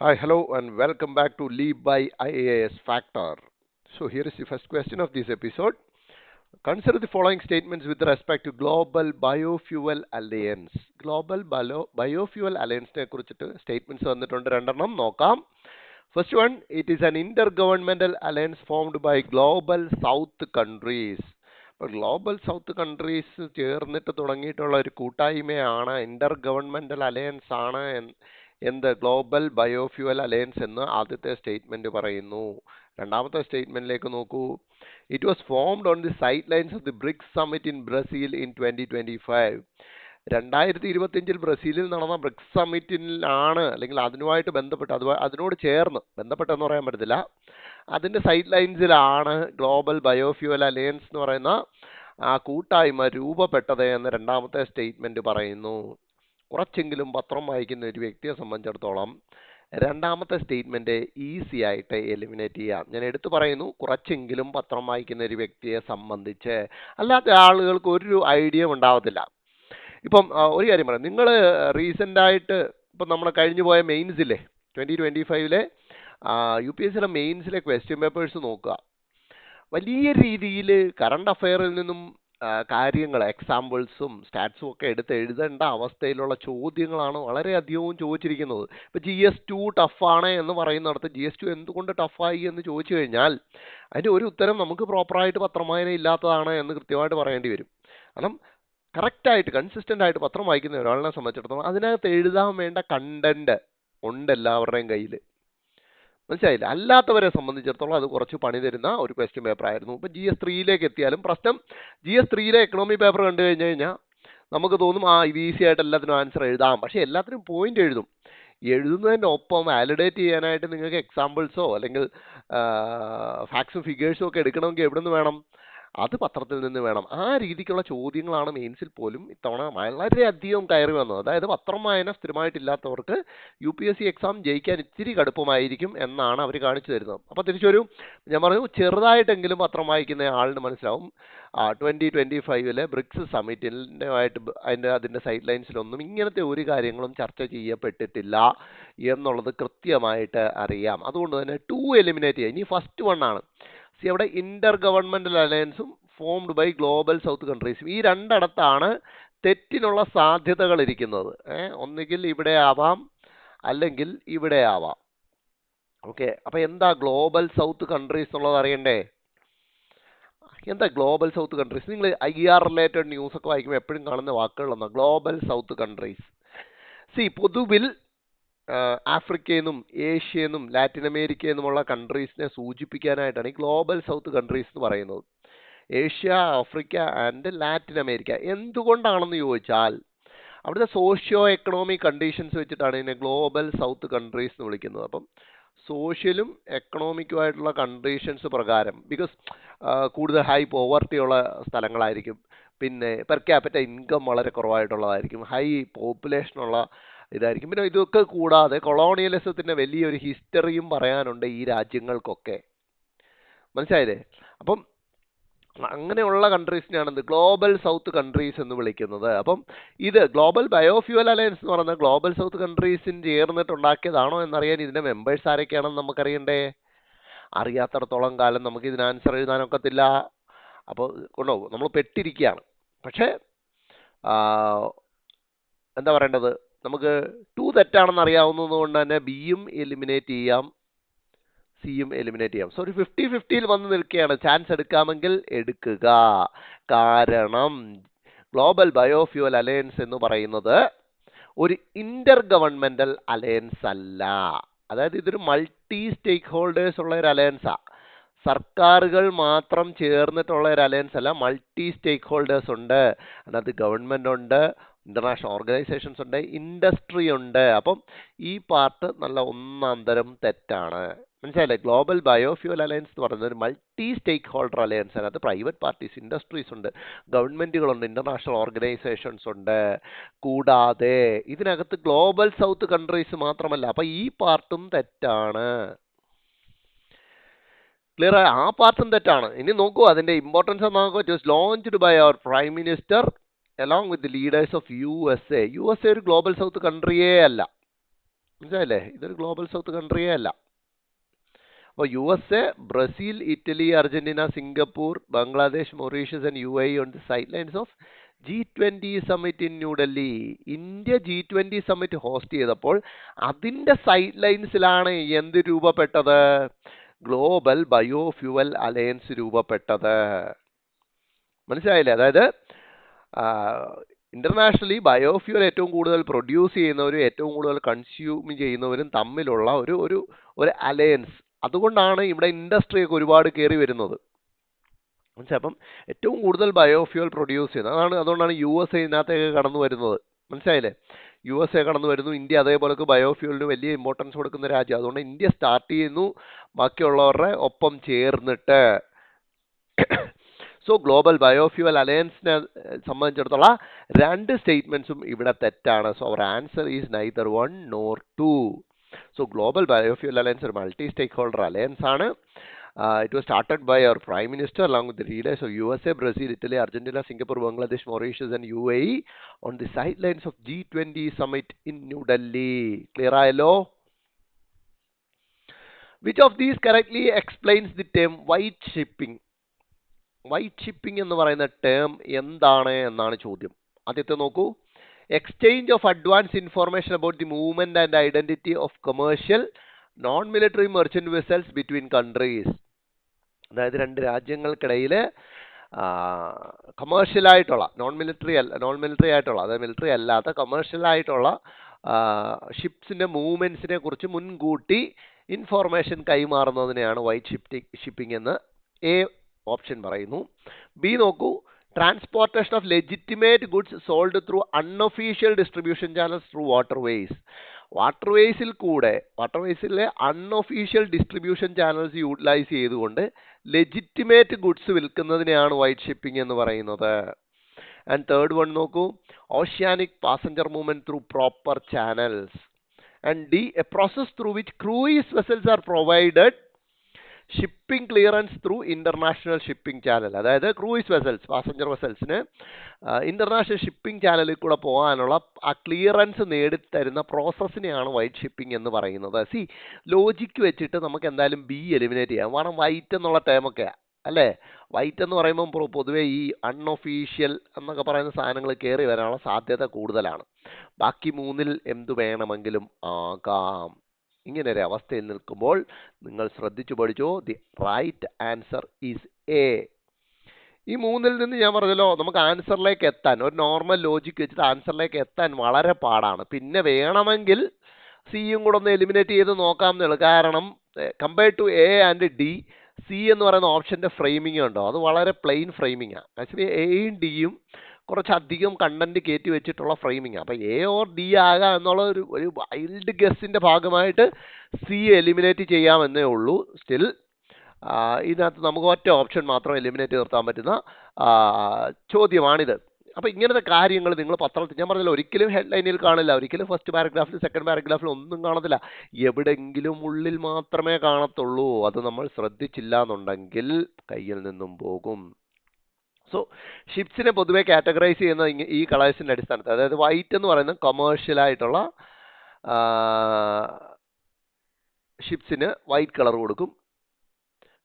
Hi, hello, and welcome back to Leap by IAS Factor. So, here is the first question of this episode. Consider the following statements with respect to Global Biofuel Alliance. Biofuel Alliance ne kurichittu statements വന്നിട്ടുണ്ട് രണ്ടെണ്ണം നോക്കാം. First one, it is an intergovernmental alliance formed by global south countries. അപ്പോൾ global south countries ചേർന്നിട്ട് തുടങ്ങിയിട്ടുള്ള ഒരു കൂട്ടായ്മയാണ് Inter governmental alliance ആണ് എന്ത് ഗ്ലോബൽ ബയോഫ്യൂവൽ അലയൻസ് എന്ന് ആദ്യത്തെ സ്റ്റേറ്റ്മെന്റ് പറയുന്നു. രണ്ടാമത്തെ സ്റ്റേറ്റ്മെന്റിലേക്ക് നോക്കൂ. It was formed on the side lines of the BRICS summit in Brazil in 2025. 2025 ബ്രസീലിൽ നടന്ന ബ്രിക്സ് സമ്മിറ്റിലാണ് അല്ലെങ്കിൽ അതിനുമായിട്ട് ബന്ധപ്പെട്ട് അതിനോട് ചേർന്ന് ബന്ധപ്പെട്ടെന്ന് പറയാൻ പറ്റത്തില്ല, അതിൻ്റെ സൈഡ് ലൈൻസിലാണ് ഗ്ലോബൽ ബയോഫ്യൂവൽ അലയൻസ് എന്ന് പറയുന്ന ആ കൂട്ടായ്മ രൂപപ്പെട്ടത് എന്ന് രണ്ടാമത്തെ സ്റ്റേറ്റ്മെന്റ് പറയുന്നു. കുറച്ചെങ്കിലും പത്രം വായിക്കുന്ന ഒരു വ്യക്തിയെ സംബന്ധിച്ചിടത്തോളം രണ്ടാമത്തെ സ്റ്റേറ്റ്മെന്റ് ഈസി ആയിട്ട് എലിമിനേറ്റ് ചെയ്യാം. ഞാൻ എടുത്തു പറയുന്നു, കുറച്ചെങ്കിലും പത്രം വായിക്കുന്ന ഒരു വ്യക്തിയെ സംബന്ധിച്ച്. അല്ലാത്ത ആളുകൾക്ക് ഒരു ഐഡിയ ഉണ്ടാവത്തില്ല. ഇപ്പം ഒരു കാര്യം പറയാം, നിങ്ങൾ റീസെൻ്റായിട്ട് ഇപ്പം നമ്മൾ കഴിഞ്ഞു പോയ മെയിൻസിലെ 2025 UPSC മെയിൻസിലെ ക്വസ്റ്റ്യൻ പേപ്പേഴ്സ് നോക്കുക. വലിയ രീതിയിൽ കറണ്ട് അഫെയറിൽ നിന്നും കാര്യങ്ങൾ എക്സാമ്പിൾസും സ്റ്റാറ്റ്സും ഒക്കെ എടുത്ത് എഴുതേണ്ട അവസ്ഥയിലുള്ള ചോദ്യങ്ങളാണ് വളരെയധികവും ചോദിച്ചിരിക്കുന്നത്. ഇപ്പോൾ GS2 ടഫാണ് എന്ന് പറയുന്നിടത്ത് GS2 എന്തുകൊണ്ട് ടഫായി എന്ന് ചോദിച്ചു കഴിഞ്ഞാൽ അതിൻ്റെ ഒരു ഉത്തരം നമുക്ക് പ്രോപ്പറായിട്ട് പത്രവായന ഇല്ലാത്തതാണ് എന്ന് കൃത്യമായിട്ട് പറയേണ്ടി വരും. കാരണം കറക്റ്റായിട്ട് കൺസിസ്റ്റൻ്റ് ആയിട്ട് പത്രം വായിക്കുന്ന ഒരാളിനെ സംബന്ധിച്ചിടത്തോളം അതിനകത്ത് എഴുതാൻ വേണ്ട കണ്ടന്റ് ഉണ്ട് എല്ലാവരുടെയും കയ്യിൽ. മനസ്സിലായില്ല? അല്ലാത്തവരെ സംബന്ധിച്ചിടത്തോളം അത് കുറച്ച് പണി തരുന്ന ഒരു ക്വസ്റ്റ്യൻ പേപ്പർ ആയിരുന്നു. ഇപ്പം GS3 എത്തിയാലും പ്രശ്നം, GS3 എക്കണോമി പേപ്പർ കണ്ടു കഴിഞ്ഞ് കഴിഞ്ഞാൽ നമുക്ക് തോന്നും ഇത് ഈസി ആയിട്ട് എല്ലാത്തിനും ആൻസർ എഴുതാം. പക്ഷേ എല്ലാത്തിനും പോയിന്റ് എഴുതും. എഴുതുന്നതിൻ്റെ ഒപ്പം വാലിഡേറ്റ് ചെയ്യാനായിട്ട് നിങ്ങൾക്ക് എക്സാമ്പിൾസോ അല്ലെങ്കിൽ ഫാക്ട്സും ഫിഗേഴ്സും ഒക്കെ എടുക്കണമെങ്കിൽ എവിടെ നിന്ന് വേണം? അത് പത്രത്തിൽ നിന്ന് വേണം. ആ രീതിക്കുള്ള ചോദ്യങ്ങളാണ് മെയിൻസിൽ പോലും ഇത്തവണ വളരെയധികം കയറി വന്നത്. അതായത് പത്രം വായന സ്ഥിരമായിട്ടില്ലാത്തവർക്ക് UPSC എക്സാം ജയിക്കാൻ ഇത്തിരി കടുപ്പമായിരിക്കും എന്നാണ് അവർ കാണിച്ചു തരുന്നത്. അപ്പോൾ തിരിച്ചൊരു ഞാൻ പറഞ്ഞു, ചെറുതായിട്ടെങ്കിലും പത്രം വായിക്കുന്ന ആളിന് മനസ്സിലാവും 2025 ബ്രിക്സ് സമ്മിറ്റിൻ്റെ അതിൻ്റെ സൈഡ് ലൈൻസിലൊന്നും ഇങ്ങനത്തെ ഒരു കാര്യങ്ങളും ചർച്ച ചെയ്യപ്പെട്ടിട്ടില്ല എന്നുള്ളത് കൃത്യമായിട്ട് അറിയാം. അതുകൊണ്ട് തന്നെ 2 എലിമിനേറ്റ് ചെയ്യുക. ഇനി ഫസ്റ്റ് വൺ ആണ്. അവിടെ ഇന്റർ ഗവൺമെന്റൽ അലയൻസും ഫോംഡ് ബൈ ഗ്ലോബൽ സൗത്ത് കൺട്രീസും, ഈ രണ്ടിടത്താണ് തെറ്റിനുള്ള സാധ്യതകൾ ഇരിക്കുന്നത്. ഒന്നുകിൽ ഇവിടെ ആവാം, അല്ലെങ്കിൽ ഇവിടെ ആവാം. ഓക്കെ, അപ്പൊ എന്താ ഗ്ലോബൽ സൗത്ത് കൺട്രീസ് എന്നുള്ളത് അറിയണ്ടേ? എന്താ ഗ്ലോബൽ സൗത്ത് കൺട്രീസ്? നിങ്ങൾ IR റിലേറ്റഡ് ന്യൂസ് ഒക്കെ വായിക്കുമ്പോൾ എപ്പോഴും കാണുന്ന വാക്കുകളൊന്നും ഗ്ലോബൽ സൗത്ത് കൺട്രീസ്. പൊതുവിൽ ആഫ്രിക്കയിൽ നിന്നും ഏഷ്യയിൽ നിന്നും ലാറ്റിൻ അമേരിക്കയിൽ നിന്നുമുള്ള കൺട്രീസിനെ സൂചിപ്പിക്കാനായിട്ടാണ് ഈ ഗ്ലോബൽ സൗത്ത് കൺട്രീസ് എന്ന് പറയുന്നത്. Asia, Africa and Latin America. എന്തുകൊണ്ടാണെന്ന് ചോദിച്ചാൽ അവിടുത്തെ സോഷ്യോ എക്കണോമിക് കണ്ടീഷൻസ് വെച്ചിട്ടാണ് ഇതിനെ ഗ്ലോബൽ സൗത്ത് കൺട്രീസ് എന്ന് വിളിക്കുന്നത്. അപ്പം സോഷ്യലും എക്കണോമിക്കുമായിട്ടുള്ള കണ്ടീഷൻസ് പ്രകാരം, ബിക്കോസ് കൂടുതൽ ഹൈ പോവർട്ടി ഉള്ള സ്ഥലങ്ങളായിരിക്കും, പിന്നെ പെർ ക്യാപിറ്റ ഇൻകം വളരെ കുറവായിട്ടുള്ളതായിരിക്കും, ഹൈ പോപ്പുലേഷനുള്ള ഇതായിരിക്കും. പിന്നെ ഇതൊക്കെ കൂടാതെ കൊളോണിയലിസത്തിൻ്റെ വലിയൊരു ഹിസ്റ്ററിയും പറയാനുണ്ട് ഈ രാജ്യങ്ങൾക്കൊക്കെ. മനസ്സിലായില്ലേ? അപ്പം അങ്ങനെയുള്ള കൺട്രീസിനെയാണ് ഗ്ലോബൽ സൗത്ത് കൺട്രീസ് എന്ന് വിളിക്കുന്നത്. അപ്പം ഇത് ഗ്ലോബൽ ബയോഫ്യൂവൽ അലയൻസ് എന്ന് പറയുന്നത് ഗ്ലോബൽ സൗത്ത് കൺട്രീസിന് ചേർന്നിട്ടുണ്ടാക്കിയതാണോ എന്നറിയാൻ ഇതിൻ്റെ മെമ്പേഴ്സ് ആരൊക്കെയാണെന്ന് നമുക്കറിയണ്ടേ? അറിയാത്തിടത്തോളം കാലം നമുക്ക് ഇതിന് ആൻസർ എഴുതാനൊക്കത്തില്ല. അപ്പോൾ കൊണ്ടോ നമ്മൾ പെട്ടിരിക്കുകയാണ്. പക്ഷേ എന്താ പറയേണ്ടത്, നമുക്ക് 2 തെറ്റാണെന്ന് അറിയാവുന്നത് കൊണ്ട് തന്നെ ബിയും എലിമിനേറ്റ് ചെയ്യാം, സിയും എലിമിനേറ്റ് ചെയ്യാം. സോ ഒരു 50-50 വന്ന് നിൽക്കുകയാണ്. ചാൻസ് എടുക്കാമെങ്കിൽ എടുക്കുക. കാരണം ഗ്ലോബൽ ബയോഫ്യൂവൽ അലയൻസ് എന്ന് പറയുന്നത് ഒരു ഇന്റർ ഗവൺമെന്റൽ അലയൻസ് അല്ല. അതായത് ഇതൊരു മൾട്ടി സ്റ്റേക്ക് ഹോൾഡേഴ്സ് ഉള്ള ഒരു അലയൻസാ. സർക്കാരുകൾ മാത്രം ചേർന്നിട്ടുള്ള ഒരു അലയൻസ് അല്ല, മൾട്ടി സ്റ്റേക്ക് ഹോൾഡേഴ്സ് ഉണ്ട്. അതിനകത്ത് ഗവൺമെന്റ് ഉണ്ട്, ഇന്റർനാഷണൽ ഓർഗനൈസേഷൻസ് ഉണ്ട്, ഇൻഡസ്ട്രി ഉണ്ട്. അപ്പം ഈ പാർട്ട് നല്ല ഒന്നാം തരം തെറ്റാണ്. മനസ്സിലായില്ലേ? ഗ്ലോബൽ ബയോഫ്യൂവൽ അലയൻസ് എന്ന് പറയുന്നത് ഒരു മൾട്ടി സ്റ്റേക്ക് ഹോൾഡർ അലയൻസ്. അതിനകത്ത് പ്രൈവറ്റ് പാർട്ടീസ്, ഇൻഡസ്ട്രീസ് ഉണ്ട്, ഗവൺമെന്റുകളുണ്ട്, ഇന്റർനാഷണൽ ഓർഗനൈസേഷൻസ് ഉണ്ട്. കൂടാതെ ഇതിനകത്ത് ഗ്ലോബൽ സൗത്ത് കൺട്രീസ് മാത്രമല്ല. അപ്പൊ ഈ പാർട്ടും തെറ്റാണ്. ക്ലിയർ? ആ പാർട്ടും തെറ്റാണ്. ഇനി നോക്കൂ അതിന്റെ ഇമ്പോർട്ടൻസ് നോക്കൂ. It was launched by our prime minister along with the leaders of USA. USA ഒരു ഗ്ലോബൽ സൗത്ത് കൺട്രിയേ അല്ല. മനസ്സിലായില്ലേ? ഇതൊരു ഗ്ലോബൽ സൗത്ത് കൺട്രിയേ അല്ല. അപ്പോൾ U S A, Brazil, Italy, Argentina, Singapore, Bangladesh, Mauritius and UAE on the side lines of G20 summit in New Delhi. India G20 summit host ചെയ്തപ്പോൾ അതിൻ്റെ സൈഡ് ലൈൻസിലാണ് എന്ത് രൂപപ്പെട്ടത്? ഗ്ലോബൽ ബയോഫ്യൂവൽ അലയൻസ് രൂപപ്പെട്ടത്. മനസ്സിലായില്ലേ? അതായത് ഇന്റർനാഷണലി ബയോഫ്യൂൽ ഏറ്റവും കൂടുതൽ പ്രൊഡ്യൂസ് ചെയ്യുന്നവരും ഏറ്റവും കൂടുതൽ കൺസ്യൂം ചെയ്യുന്നവരും തമ്മിലുള്ള ഒരു അലയൻസ്. അതുകൊണ്ടാണ് ഇവിടെ ഇൻഡസ്ട്രിയൊക്കെ ഒരുപാട് കയറി വരുന്നത്. മനസ്സിലായി? അപ്പം ഏറ്റവും കൂടുതൽ ബയോഫ്യൂൽ പ്രൊഡ്യൂസ് ചെയ്യുന്നത് അതുകൊണ്ടാണ് USA ഇതിനകത്തേക്ക് കടന്നു വരുന്നത്. മനസ്സിലായില്ലേ? USA കടന്നു വരുന്നു. ഇന്ത്യ അതേപോലെ ബയോഫ്യൂലിന് വലിയ ഇമ്പോർട്ടൻസ് കൊടുക്കുന്ന രാജ്യം. അതുകൊണ്ട് ഇന്ത്യ സ്റ്റാർട്ട് ചെയ്യുന്നു ബാക്കിയുള്ളവരുടെ ഒപ്പം ചേർന്നിട്ട്. സോ ഗ്ലോബൽ ബയോഫ്യൂവൽ അലയൻസിനെ സംബന്ധിച്ചിടത്തോളം രണ്ട് സ്റ്റേറ്റ്മെന്റ്സും ഇവിടെ തെറ്റാണ്. So our answer is neither 1 nor 2. So global biofuel alliance ഒരു മൾട്ടി സ്റ്റേക്ക് ഹോൾഡർ അലയൻസ് ആണ്. It was started by our Prime Minister along with the leaders of USA, Brazil, Italy, Argentina, Singapore, Bangladesh, Mauritius and UAE on the sidelines of G20 summit in New Delhi. Clear ആയല്ലോ? Which of these correctly explains the term white shipping? White shipping എന്ന് പറയുന്ന term എന്താണ് എന്നാണ് ചോദ്യം. ആദ്യത്തെ നോക്കൂ. Exchange of advance information about the movement and identity of commercial non military merchant vessels between countries. അതായത് രണ്ട് രാജ്യങ്ങൾക്കിടയിൽ കമേഴ്ഷ്യലായിട്ടുള്ള നോൺ മിലിറ്ററി ആയിട്ടുള്ള, അതായത് മിലിറ്ററി അല്ലാത്ത കമേഴ്ഷ്യൽ ആയിട്ടുള്ള ഷിപ്സിന്റെ മൂവ്മെന്റ്സിനെ കുറിച്ച് മുൻകൂട്ടി ഇൻഫോർമേഷൻ കൈമാറുന്നതിനെയാണ് വൈറ്റ് ഷിപ്പിംഗ് എന്ന് എ ഓപ്ഷൻ പറയുന്നു. ബി നോക്കൂ. Transportation of legitimate goods sold through unofficial distribution channels through waterways. വാട്ടർവേസിലെ അൺഒഫീഷ്യൽ ഡിസ്ട്രിബ്യൂഷൻ ചാനൽസ് യൂട്ടിലൈസ് ചെയ്തുകൊണ്ട് ലെജിറ്റിമേറ്റ് ഗുഡ്സ് വിൽക്കുന്നതിനെയാണ് വൈറ്റ് ഷിപ്പിംഗ് എന്ന് പറയുന്നത്. ആൻഡ് തേർഡ് വൺ നോക്കൂ. Oceanic passenger movement through proper channels. And D A process through which cruise vessels are provided shipping clearance through international shipping channel. അതായത് cruise vessels, passenger വെസൽസിന് international shipping ചാനലിൽ കൂടെ പോകാനുള്ള ആ clearance നേടിത്തരുന്ന പ്രോസസ്സിനെയാണ് white shipping എന്ന് പറയുന്നത്. Logic വെച്ചിട്ട് നമുക്ക് എന്തായാലും ബി എലിമിനേറ്റ് ചെയ്യാം. കാരണം വൈറ്റ് എന്നുള്ള ടേമൊക്കെ അല്ലേ? വൈറ്റ് എന്ന് പറയുമ്പോൾ പൊതുവെ ഈ അൺഒഫീഷ്യൽ എന്നൊക്കെ പറയുന്ന സാധനങ്ങൾ കയറി വരാനുള്ള സാധ്യത കൂടുതലാണ്. ബാക്കി മൂന്നിൽ എന്തു വേണമെങ്കിലും ആകാം. ഇങ്ങനെ ഒരു അവസ്ഥയിൽ നിൽക്കുമ്പോൾ നിങ്ങൾ ശ്രദ്ധിച്ചു പഠിച്ചോ. The right answer is A. ഈ മൂന്നിൽ നിന്ന് ഞാൻ പറഞ്ഞല്ലോ, നമുക്ക് ആൻസറിലേക്ക് എത്താൻ ഒരു നോർമൽ ലോജിക്ക് വെച്ചിട്ട് ആൻസറിലേക്ക് എത്താൻ വളരെ പാടാണ്. പിന്നെ വേണമെങ്കിൽ സിയും കൂടെ ഒന്ന് എലിമിനേറ്റ് ചെയ്ത് നോക്കാം എന്നുള്ളൂ. കാരണം compared to A and D, C എന്ന് പറയുന്ന ഓപ്ഷന്റെ ഫ്രെയിമിംഗ് ഉണ്ടോ, അത് വളരെ പ്ലെയിൻ ഫ്രെയിമിംഗ് ആണ്. ആക്ച്വലി എയും ഡിയും കുറച്ചധികം കണ്ടന്റ് കയറ്റി വെച്ചിട്ടുള്ള ഫ്രെയിമിംഗ്. അപ്പം എ ഓർ ഡി ആകാം എന്നുള്ള ഒരു വൈൽഡ് ഗസ്സിന്റെ ഭാഗമായിട്ട് സി എലിമിനേറ്റ് ചെയ്യാമെന്നേ ഉള്ളൂ. സ്റ്റിൽ ഇതിനകത്ത് നമുക്ക് ഒറ്റ ഓപ്ഷൻ മാത്രം എലിമിനേറ്റ് നിർത്താൻ പറ്റുന്ന ചോദ്യമാണിത്. അപ്പം ഇങ്ങനത്തെ കാര്യങ്ങൾ നിങ്ങൾ പത്രത്തിൽ, ഞാൻ പറഞ്ഞല്ലോ, ഒരിക്കലും ഹെഡ്ലൈനിൽ കാണില്ല, ഒരിക്കലും ഫസ്റ്റ് പാരഗ്രാഫിൽ സെക്കൻഡ് പാരഗ്രാഫിൽ ഒന്നും കാണത്തില്ല. എവിടെയെങ്കിലും ഉള്ളിൽ മാത്രമേ കാണത്തുള്ളൂ. അത് നമ്മൾ ശ്രദ്ധിച്ചില്ല എന്നുണ്ടെങ്കിൽ കയ്യിൽ നിന്നും പോകും. സോ ഷിപ്സിനെ പൊതുവെ കാറ്റഗറൈസ് ചെയ്യുന്ന ഈ കളേഴ്സിന്റെ അടിസ്ഥാനത്തിൽ, അതായത് വൈറ്റ് എന്ന് പറയുന്നത് കൊമേഴ്ഷ്യൽ ആയിട്ടുള്ള ഷിപ്സിന് വൈറ്റ് കളർ കൊടുക്കും.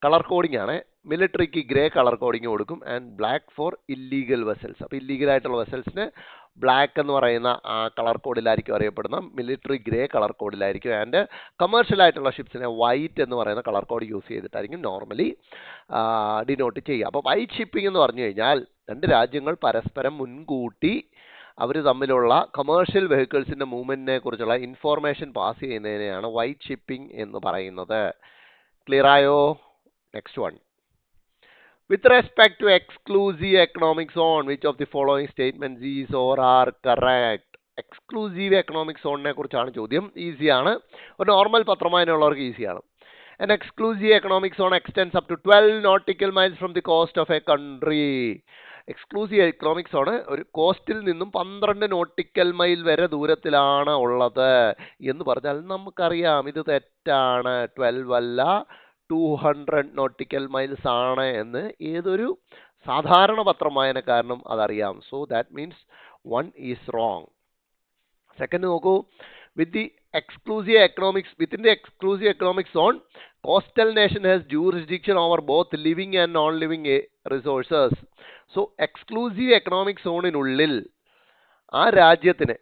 കളർ കോഡിംഗ് ആണ്. മിലിറ്ററിക്ക് ഗ്രേ കളർ കോഡിംഗ് കൊടുക്കും. And black for illegal vessels. അപ്പോൾ ഇല്ലീഗൽ ആയിട്ടുള്ള വെസൽസിന് ബ്ലാക്ക് എന്ന് പറയുന്ന ആ കളർ കോഡിലായിരിക്കും അറിയപ്പെടുന്ന, മിലിറ്ററി ഗ്രേ കളർ കോഡിലായിരിക്കും. ആൻഡ് കമേഴ്ഷ്യൽ ആയിട്ടുള്ള ഷിപ്സിനെ വൈറ്റ് എന്ന് പറയുന്ന കളർ കോഡ് യൂസ് ചെയ്തിട്ടായിരിക്കും നോർമലി ഡിനോട്ട് ചെയ്യുക. അപ്പോൾ വൈറ്റ് ഷിപ്പിംഗ് എന്ന് പറഞ്ഞു കഴിഞ്ഞാൽ രണ്ട് രാജ്യങ്ങൾ പരസ്പരം മുൻകൂട്ടി അവർ തമ്മിലുള്ള കമേഴ്ഷ്യൽ വെഹിക്കിൾസിന്റെ മൂവ്മെന്റിനെ കുറിച്ചുള്ള ഇൻഫോർമേഷൻ പാസ് ചെയ്യുന്നതിനെയാണ് വൈറ്റ് ഷിപ്പിംഗ് എന്ന് പറയുന്നത്. ക്ലിയർ ആയോ? Next one. With respect to exclusive economic zone, which of the following statements is or are correct? Exclusive economic സോണിനെ കുറിച്ചാണ് ചോദ്യം. ഈസിയാണ്, ഒരു നോർമൽ പത്രമാനുള്ളവർക്ക് ഈസിയാണ്. An exclusive economic zone extends up to 12 nautical miles from the coast of a country. Exclusive economic zone ഒരു കോസ്റ്റിൽ നിന്നും 12 nautical mile വരെ ദൂരത്തിലാണ് ഉള്ളത് എന്ന് പറഞ്ഞാൽ നമുക്കറിയാം ഇത് തെറ്റാണ്. 12 അല്ല, 200 നോട്ടിക്കൽ മൈൽസ് ആണ് എന്ന് ഏതൊരു സാധാരണ പത്രം വായനക്കാരനും അതറിയാം. So that means 1 is wrong. Second നോക്കൂ. With the exclusive economics, within the exclusive economic zone, coastal nation has jurisdiction over both living and non-living resources. So exclusive economic zoneനുള്ളിൽ ആ രാജ്യത്തിന്,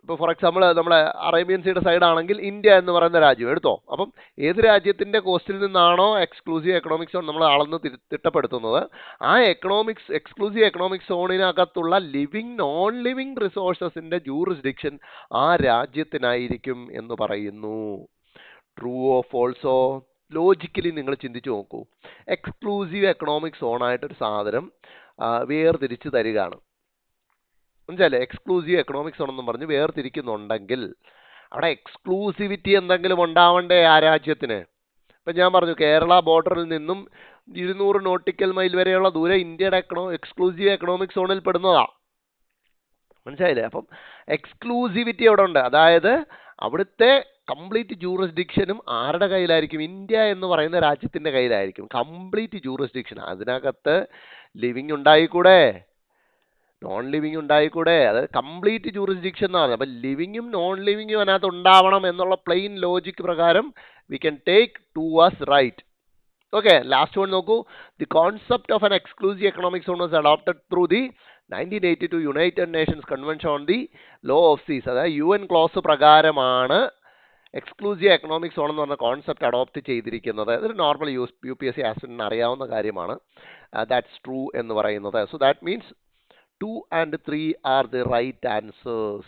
ഇപ്പോൾ ഫോർ എക്സാമ്പിൾ നമ്മുടെ അറേബ്യൻ സീയുടെ സൈഡ് ആണെങ്കിൽ India എന്ന് പറയുന്ന രാജ്യം എടുത്തോ. അപ്പം ഏത് രാജ്യത്തിന്റെ കോസ്റ്റിൽ നിന്നാണോ എക്സ്ക്ലൂസീവ് എക്കണോമിക് സോൺ നമ്മൾ അളന്ന് തിട്ടപ്പെടുത്തുന്നത്, ആ എക്സ്ക്ലൂസീവ് എക്കണോമിക് സോണിനകത്തുള്ള ലിവിങ് നോൺ ലിവിങ് റിസോഴ്സസിന്റെ ജൂറിസ്ഡിക്ഷൻ ആ രാജ്യത്തിനായിരിക്കും എന്ന് പറയുന്നു. True or ഫോൾസോ? ലോജിക്കലി നിങ്ങൾ ചിന്തിച്ചു നോക്കൂ. എക്സ്ക്ലൂസീവ് എക്കണോമിക് സോണായിട്ടൊരു സാധനം വേർതിരിച്ച് തരികയാണ്, മനസ്സിലല്ലേ? എക്സ്ക്ലൂസീവ് എക്കണോമിക് സോൺ എന്നും പറഞ്ഞ് വേർതിരിക്കുന്നുണ്ടെങ്കിൽ അവിടെ എക്സ്ക്ലൂസിവിറ്റി എന്തെങ്കിലും ഉണ്ടാവണ്ടേ ആ രാജ്യത്തിന്? ഇപ്പം ഞാൻ പറഞ്ഞു കേരള ബോർഡറിൽ നിന്നും 200 നോട്ടിക്കൽ മൈൽ വരെയുള്ള ദൂരം ഇന്ത്യയുടെ എക്സ്ക്ലൂസീവ് എക്കണോമിക് സോണിൽ പെടുന്നതാ, മനസ്സിലായില്ലേ? അപ്പം എക്സ്ക്ലൂസിവിറ്റി അവിടെ ഉണ്ട്. അതായത് അവിടുത്തെ കംപ്ലീറ്റ് ജൂറിസ്ഡിക്ഷനും ആരുടെ കയ്യിലായിരിക്കും? ഇന്ത്യ എന്ന് പറയുന്ന രാജ്യത്തിന്റെ കയ്യിലായിരിക്കും കംപ്ലീറ്റ് ജൂറിസ്ഡിക്ഷൻ. അതിനകത്ത് ലിവിങ് ഉണ്ടായിക്കൂടെ, നോൺ ലിവിങ് ഉണ്ടായിക്കൂടെ? അതായത് കംപ്ലീറ്റ് ജൂറിസ്ഡിക്ഷൻ എന്നാണ്. അപ്പം ലിവിങ്ങും നോൺ ലിവിങ്ങും അതിനകത്ത് ഉണ്ടാവണം എന്നുള്ള പ്ലെയിൻ ലോജിക് പ്രകാരം we can take 2 as right. Okay, last one നോക്കൂ. The concept of an exclusive economic zone was adopted through the 1982 United Nations Convention on the Law of the. Seas UN clause പ്രകാരമാണ് exclusive economic zone എന്ന് പറഞ്ഞ concept adopt ചെയ്തിരിക്കുന്നത്. ഇതൊരു normal UPSC ആസ്പിറന്റിന് അറിയാവുന്ന കാര്യമാണ്. That's true എന്ന് പറയുന്നത്. So that means 2 and 3 are the right answers.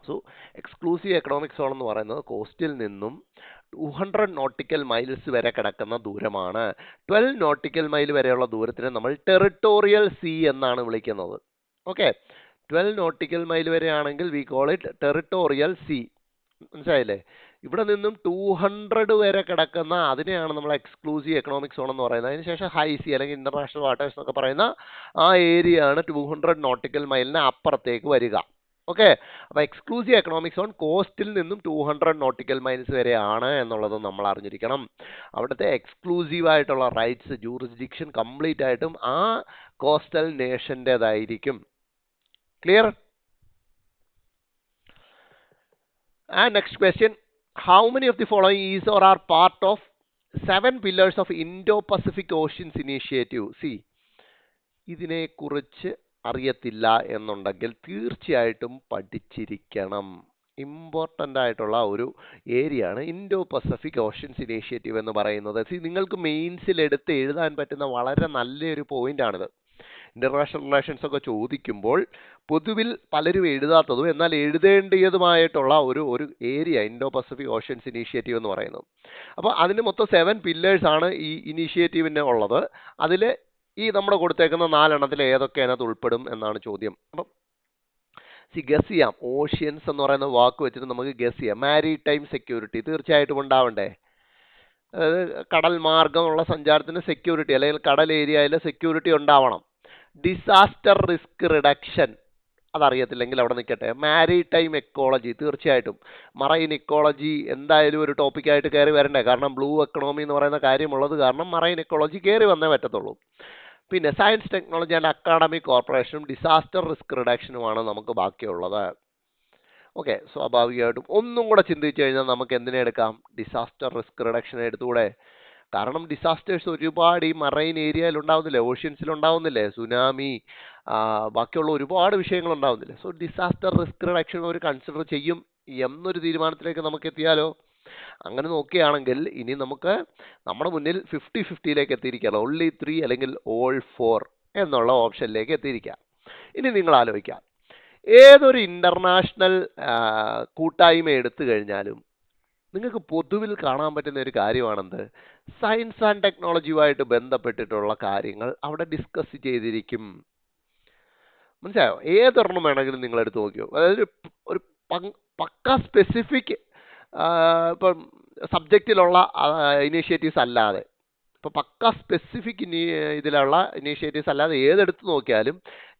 So exclusive economic zone എന്ന് പറയുന്നത് കോസ്റ്റിൽ നിന്നും 200 നോട്ടിക്കൽ മൈൽസ് വരെ കിടക്കുന്ന ദൂരമാണ്. 12 നോട്ടിക്കൽ മൈൽ വരെയുള്ള ദൂരത്തിനെ നമ്മൾ ടെറിട്ടോറിയൽ സീ എന്നാണ് വിളിക്കുന്നത്. ഓക്കെ, 12 നോട്ടിക്കൽ മൈൽ വരെ ആണെങ്കിൽ we call it territorial sea. മനസ്സിലായില്ലേ? ഇവിടെ നിന്നും 200 വരെ കിടക്കുന്ന അതിനെയാണ് നമ്മൾ എക്സ്ക്ലൂസീവ് എക്കണോമിക് സോൺ എന്ന് പറയുന്നത്. അതിനുശേഷം ഹൈ സീ അല്ലെങ്കിൽ ഇന്റർനാഷണൽ വാട്ടേഴ്സ് എന്നൊക്കെ പറയുന്ന ആ ഏരിയ ആണ് 200 നോട്ടിക്കൽ മൈലിന് അപ്പുറത്തേക്ക് വരിക. ഓക്കെ, അപ്പോൾ എക്സ്ക്ലൂസീവ് എക്കണോമിക് സോൺ കോസ്റ്റിൽ നിന്നും 200 നോട്ടിക്കൽ മൈൽസ് വരെയാണ് എന്നുള്ളത് നമ്മൾ അറിഞ്ഞിരിക്കണം. അവിടുത്തെ എക്സ്ക്ലൂസീവ് ആയിട്ടുള്ള റൈറ്റ്സ്, ജൂറിസ്ഡിക്ഷൻ കംപ്ലീറ്റ് ആയിട്ടും ആ കോസ്റ്റൽ നേഷൻ്റെതായിരിക്കും. Clear? And next question, how many of the following is or are part of 7 pillars of Indo-Pacific Oceans Initiative? See, ഇതിനെക്കുറിച്ച് അറിയത്തില്ല എന്നുണ്ടെങ്കിൽ തീർച്ചയായിട്ടും പഠിച്ചിരിക്കണം. ഇമ്പോർട്ടൻ്റ് ആയിട്ടുള്ള ഒരു ഏരിയ ആണ് ഇൻഡോ പസഫിക് ഓഷ്യൻസ് ഇനീഷ്യേറ്റീവ് എന്ന് പറയുന്നത്. നിങ്ങൾക്ക് മെയിൻസിൽ എടുത്ത് എഴുതാൻ പറ്റുന്ന വളരെ നല്ലൊരു പോയിന്റാണിത്. ഇന്റർനാഷണൽ റിലേഷൻസ് ഒക്കെ ചോദിക്കുമ്പോൾ പൊതുവിൽ പലരും എഴുതാത്തതും എന്നാൽ എഴുതേണ്ടിയതുമായിട്ടുള്ള ഒരു area Indo Pacific oceans initiative എന്ന് പറയുന്നത്. അപ്പോൾ അതിന് മൊത്തം 7 പില്ലേഴ്സ് ആണ് ഈ ഇനീഷ്യേറ്റീവിന് ഉള്ളത്. അതിൽ ഈ നമ്മുടെ കൊടുത്തേക്കുന്ന 4 എണ്ണത്തിൽ ഏതൊക്കെ അതിനകത്ത് ഉൾപ്പെടും എന്നാണ് ചോദ്യം. അപ്പം ഗസ് ചെയ്യാം. ഓഷ്യൻസ് എന്ന് പറയുന്ന വാക്ക് വെച്ചിട്ട് നമുക്ക് ഗസ് ചെയ്യാം. മാരിടൈം സെക്യൂരിറ്റി തീർച്ചയായിട്ടും ഉണ്ടാവണ്ടേ? അതായത് കടൽ മാർഗമുള്ള സഞ്ചാരത്തിന് സെക്യൂരിറ്റി അല്ലെങ്കിൽ കടൽ ഏരിയയിൽ സെക്യൂരിറ്റി ഉണ്ടാവണം. ഡിസാസ്റ്റർ റിസ്ക് റിഡക്ഷൻ അതറിയത്തില്ലെങ്കിൽ അവിടെ നിൽക്കട്ടെ. മാരിടൈം എക്കോളജി തീർച്ചയായിട്ടും. മറൈൻ ഇക്കോളജി എന്തായാലും ഒരു ടോപ്പിക്കായിട്ട് കയറി വരണ്ടേ, കാരണം ബ്ലൂ എക്കണോമി എന്ന് പറയുന്ന കാര്യമുള്ളത് കാരണം മറൈൻ എക്കോളജി കയറി വന്നേ പറ്റത്തുള്ളൂ. പിന്നെ സയൻസ് ടെക്നോളജി ആൻഡ് അക്കാഡമിക് കോർപ്പറേഷനും ഡിസാസ്റ്റർ റിസ്ക് റിഡക്ഷനുമാണ് നമുക്ക് ബാക്കിയുള്ളത്. ഓക്കെ, സ്വാഭാവികമായിട്ടും ഒന്നും കൂടെ ചിന്തിച്ചു കഴിഞ്ഞാൽ നമുക്ക് എന്തിനെ എടുക്കാം? ഡിസാസ്റ്റർ റിസ്ക് റിഡക്ഷൻ എടുത്തുകൂടെ? കാരണം ഡിസാസ്റ്റേഴ്സ് ഒരുപാട് ഈ മറൈൻ ഏരിയയിൽ ഉണ്ടാവുന്നില്ലേ, ഓഷ്യൻസിൽ ഉണ്ടാവുന്നില്ലേ, സുനാമി, ബാക്കിയുള്ള ഒരുപാട് വിഷയങ്ങൾ ഉണ്ടാവുന്നില്ലേ. സോ ഡിസാസ്റ്റർ റിസ്ക് റിഡക്ഷൻ ഒരു കൺസിഡർ ചെയ്യും എന്നൊരു തീരുമാനത്തിലേക്ക് നമുക്ക് എത്തിയാലോ? അങ്ങനെ നോക്കുകയാണെങ്കിൽ ഇനി നമുക്ക് നമ്മുടെ മുന്നിൽ 50-50യിലേക്ക് എത്തിയിരിക്കാം. ഓൺലി 3 അല്ലെങ്കിൽ ഓൾ 4 എന്നുള്ള ഓപ്ഷനിലേക്ക് എത്തിയിരിക്കാം. ഇനി നിങ്ങൾ ആലോചിക്കാം, ഏതൊരു ഇന്റർനാഷണൽ കൂട്ടായ്മ എടുത്തു കഴിഞ്ഞാലും നിങ്ങൾക്ക് പൊതുവിൽ കാണാൻ പറ്റുന്ന ഒരു കാര്യമാണെന്ത്? സയൻസ് ആൻഡ് ടെക്നോളജിയുമായിട്ട് ബന്ധപ്പെട്ടിട്ടുള്ള കാര്യങ്ങൾ അവിടെ ഡിസ്കസ് ചെയ്തിരിക്കും. മനസ്സിലായോ? ഏതൊരെണ്ണം വേണമെങ്കിലും നിങ്ങൾ എടുത്ത് നോക്കിയോ. അതായത് ഒരു പക്ക സ്പെസിഫിക് ഇപ്പം സബ്ജക്റ്റിലുള്ള ഇനീഷ്യേറ്റീവ്സ് അല്ലാതെ, ഇപ്പോൾ പക്ക സ്പെസിഫിക് ഇതിലുള്ള ഇനീഷ്യേറ്റീവ്സ് അല്ലാതെ ഏതെടുത്ത് നോക്കിയാലും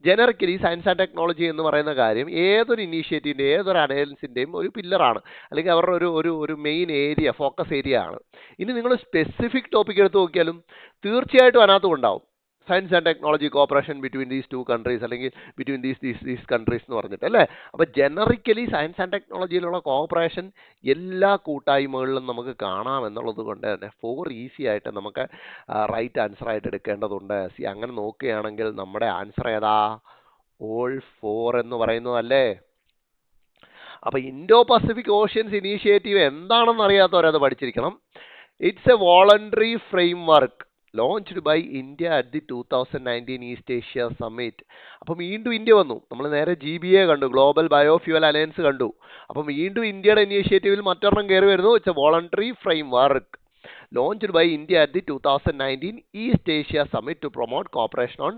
ജനറിക്കലി സയൻസ് ആൻഡ് ടെക്നോളജി എന്ന് പറയുന്ന കാര്യം ഏതൊരു ഇനീഷ്യേറ്റീവിൻ്റെ ഏതൊരു അലയൻസിൻ്റെയും ഒരു പില്ലറാണ്, അല്ലെങ്കിൽ അവരുടെ ഒരു മെയിൻ ഏരിയ, ഫോക്കസ് ഏരിയ ആണ്. ഇനി നിങ്ങൾ സ്പെസിഫിക് ടോപ്പിക് എടുത്ത് നോക്കിയാലും തീർച്ചയായിട്ടും അതിനകത്തും ഉണ്ടാവും. Science and technology corporation between these two countries, അല്ലെങ്കിൽ ബിറ്റ്വീൻ ദീസ് കൺട്രീസ് എന്ന് പറഞ്ഞിട്ട് അല്ലേ. അപ്പോൾ ജനറിക്കലി സയൻസ് ആൻഡ് ടെക്നോളജിയിലുള്ള കോപ്പറേഷൻ എല്ലാ കൂട്ടായ്മകളിലും നമുക്ക് കാണാം എന്നുള്ളത് കൊണ്ട് തന്നെ 4 ഈസി ആയിട്ട് നമുക്ക് റൈറ്റ് ആൻസർ ആയിട്ട് എടുക്കേണ്ടതുണ്ട്. അങ്ങനെ നോക്കുകയാണെങ്കിൽ നമ്മുടെ ആൻസർ ഏതാ? ഓൾ 4 എന്ന് പറയുന്നതല്ലേ. അപ്പോൾ ഇൻഡോ പസഫിക് ഓഷ്യൻസ് ഇനീഷ്യേറ്റീവ് എന്താണെന്ന് അറിയാത്തവരത് പഠിച്ചിരിക്കണം. It's A voluntary framework launched by India at the 2019 East Asia Summit. അപ്പം വീണ്ടും ഇന്ത്യ വന്നു. നമ്മൾ നേരെ GBA കണ്ടു, ഗ്ലോബൽ ബയോഫ്യൂവൽ അലയൻസ് കണ്ടു. അപ്പം വീണ്ടും ഇന്ത്യയുടെ ഇനീഷ്യേറ്റീവിൽ മറ്റൊരെണ്ണം കയറി വരുന്നു. It's A voluntary framework launched by India at the 2019 East Asia Summit to promote cooperation on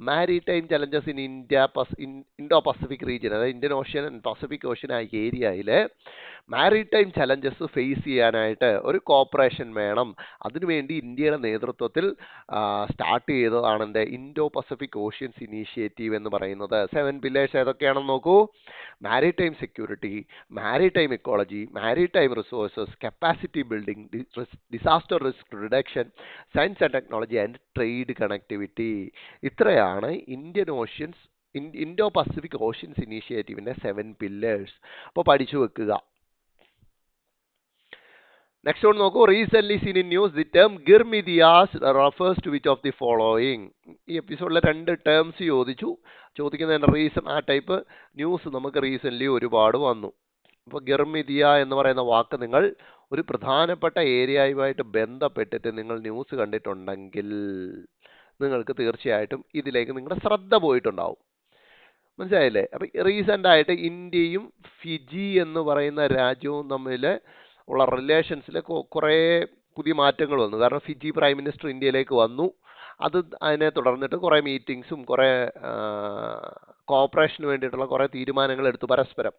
maritime challenges in Indo-Pacific region. അതായത് Indian ocean and Pacific ocean ആ ഏരിയയിൽ മാരിടൈം ചലഞ്ചസ് ഫേസ് ചെയ്യാനായിട്ട് ഒരു കോപ്പറേഷൻ വേണം. അതിനുവേണ്ടി ഇന്ത്യയുടെ നേതൃത്വത്തിൽ സ്റ്റാർട്ട് ചെയ്തതാണ് എൻ്റെ ഇൻഡോ പസഫിക് ഓഷ്യൻസ് ഇനീഷ്യേറ്റീവ് എന്ന് പറയുന്നത്. 7 പില്ലേഴ്സ് ഏതൊക്കെയാണെന്ന് നോക്കൂ. Maritime security, maritime ecology, maritime resources, capacity building, disaster risk reduction, science and technology and trade connectivity. ഇത്രയാണ് ഇൻഡോ പസഫിക് ഓഷ്യൻസ് ഇനീഷ്യേറ്റീവിൻ്റെ 7 പില്ലേഴ്സ്. അപ്പോൾ പഠിച്ചു വെക്കുക. നെക്സ്റ്റ് ഒന്ന് നോക്കൂ. Recent seen in news the term Girmitiyas refers to which of the following. ഈ എപ്പിസോഡിലെ 2 terms ചോദിക്കുന്നതിൻ്റെ റീസൺ, ആ ടൈപ്പ് ന്യൂസ് നമുക്ക് റീസെൻ്റ്ലി ഒരുപാട് വന്നു. അപ്പോൾ ഗിർമിദിയ എന്ന് പറയുന്ന വാക്ക് നിങ്ങൾ ഒരു പ്രധാനപ്പെട്ട ഏരിയയുമായിട്ട് ബന്ധപ്പെട്ടിട്ട് നിങ്ങൾ ന്യൂസ് കണ്ടിട്ടുണ്ടെങ്കിൽ നിങ്ങൾക്ക് തീർച്ചയായിട്ടും ഇതിലേക്ക് നിങ്ങളുടെ ശ്രദ്ധ പോയിട്ടുണ്ടാവും. മനസ്സിലായില്ലേ? അപ്പം റീസെൻ്റ് ആയിട്ട് ഇന്ത്യയും ഫിജി എന്ന് പറയുന്ന രാജ്യവും തമ്മിൽ ഉള്ള റിലേഷൻസിൽ കുറേ പുതിയ മാറ്റങ്ങൾ വന്നു. കാരണം ഫിജി പ്രൈം മിനിസ്റ്റർ ഇന്ത്യയിലേക്ക് വന്നു. അതിനെ തുടർന്നിട്ട് കുറേ മീറ്റിങ്സും കുറേ കോപ്പറേഷന് വേണ്ടിയിട്ടുള്ള കുറേ തീരുമാനങ്ങൾ എടുത്തു പരസ്പരം.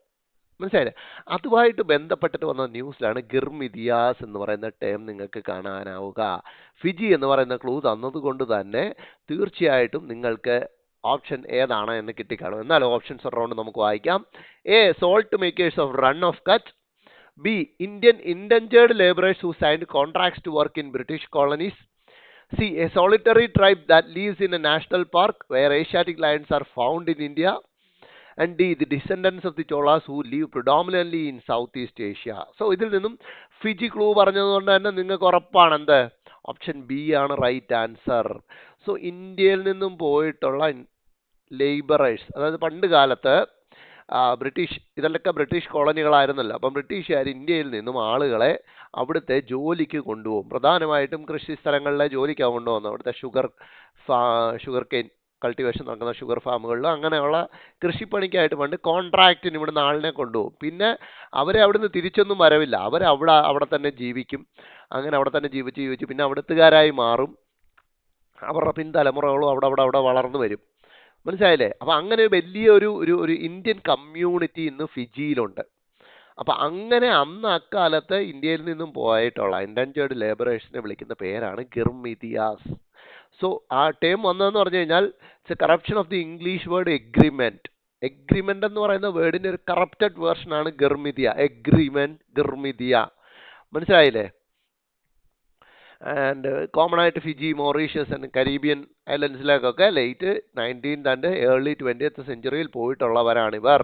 മനസ്സിലായില്ലേ? അതുമായിട്ട് ബന്ധപ്പെട്ടിട്ട് വന്ന ന്യൂസിലാണ് ഗിർമിദിയാസ് എന്ന് പറയുന്ന ടേം നിങ്ങൾക്ക് കാണാനാവുക. ഫിജി എന്ന് പറയുന്ന ക്ലൂ തന്നതുകൊണ്ട് തന്നെ തീർച്ചയായിട്ടും നിങ്ങൾക്ക് ഓപ്ഷൻ ഏതാണ് എന്ന് കിട്ടിക്കാണും. എന്നാൽ ഓപ്ഷൻസ് റൗണ്ട് നമുക്ക് വായിക്കാം. A, salt makers of run off Kutch. B, Indian indentured laborers who signed contracts to work in British colonies. C, a solitary tribe that lives in a national park where Asiatic lions are found in India. And D, the descendants of the Cholas who live predominantly in Southeast Asia. So ഇതിൽ നിന്നും Fiji clue പറഞ്ഞതുകൊണ്ട് തന്നെ നിങ്ങൾക്ക് ഉറപ്പാണ് എന്ത്? Option B ആണ് right answer. So ഇന്ത്യയിൽ നിന്നും പോയിട്ടുള്ള ലേബറേഴ്സ്, അതായത് പണ്ട് കാലത്ത് ഇതൊക്കെ ബ്രിട്ടീഷ് കോളനികളായിരുന്നല്ലോ. അപ്പം ബ്രിട്ടീഷുകാർ ഇന്ത്യയിൽ നിന്നും ആളുകളെ അവിടുത്തെ ജോലിക്ക് കൊണ്ടുപോകും. പ്രധാനമായിട്ടും കൃഷി സ്ഥലങ്ങളിലെ ജോലിക്കാണ് കൊണ്ടുപോകുന്നത്. അവിടുത്തെ ഷുഗർ കെയിൻ കൾട്ടിവേഷൻ നടക്കുന്ന ഷുഗർ ഫാമുകളിലും അങ്ങനെയുള്ള കൃഷിപ്പണിക്കായിട്ട് പണ്ട് കോൺട്രാക്റ്റിന് ഇവിടുന്ന് ആളിനെ കൊണ്ടുപോകും. പിന്നെ അവരെ അവിടുന്ന് തിരിച്ചൊന്നും വരവില്ല. അവിടെ തന്നെ ജീവിക്കും. അങ്ങനെ അവിടെ തന്നെ ജീവിച്ച് പിന്നെ അവിടുത്തുകാരായി മാറും. അവരുടെ പിൻതലമുറകളും അവിടെ വളർന്നു വരും. മനസ്സിലായില്ലേ? അപ്പം അങ്ങനെ വലിയ ഒരു ഇന്ത്യൻ കമ്മ്യൂണിറ്റി ഇന്ന് ഫിജിയിലുണ്ട്. അപ്പം അങ്ങനെ അന്ന് അക്കാലത്ത് ഇന്ത്യയിൽ നിന്നും പോയിട്ടുള്ള ഇൻഡൻജേർഡ് ലേബറേഴ്സിനെ വിളിക്കുന്ന പേരാണ് ഗിർമിദിയാസ്. സോ ആ ടേം വന്നതെന്ന് പറഞ്ഞു കഴിഞ്ഞാൽ it's a corruption of the English word agreement. Agreement എന്ന് പറയുന്ന വേർഡിന്റെ ഒരു കറപ്റ്റഡ് വേർഷനാണ് ഗിർമിദിയ. ഗിർമിദിയ. മനസ്സിലായില്ലേ? ആൻഡ് കോമൺ ആയിട്ട് ഫിജി, മൊറീഷ്യസ് ആൻഡ് കരീബിയൻ ഐലൻഡ്സിലേക്കൊക്കെ late 19th and early 20th സെഞ്ചുറിയിൽ പോയിട്ടുള്ളവരാണിവർ.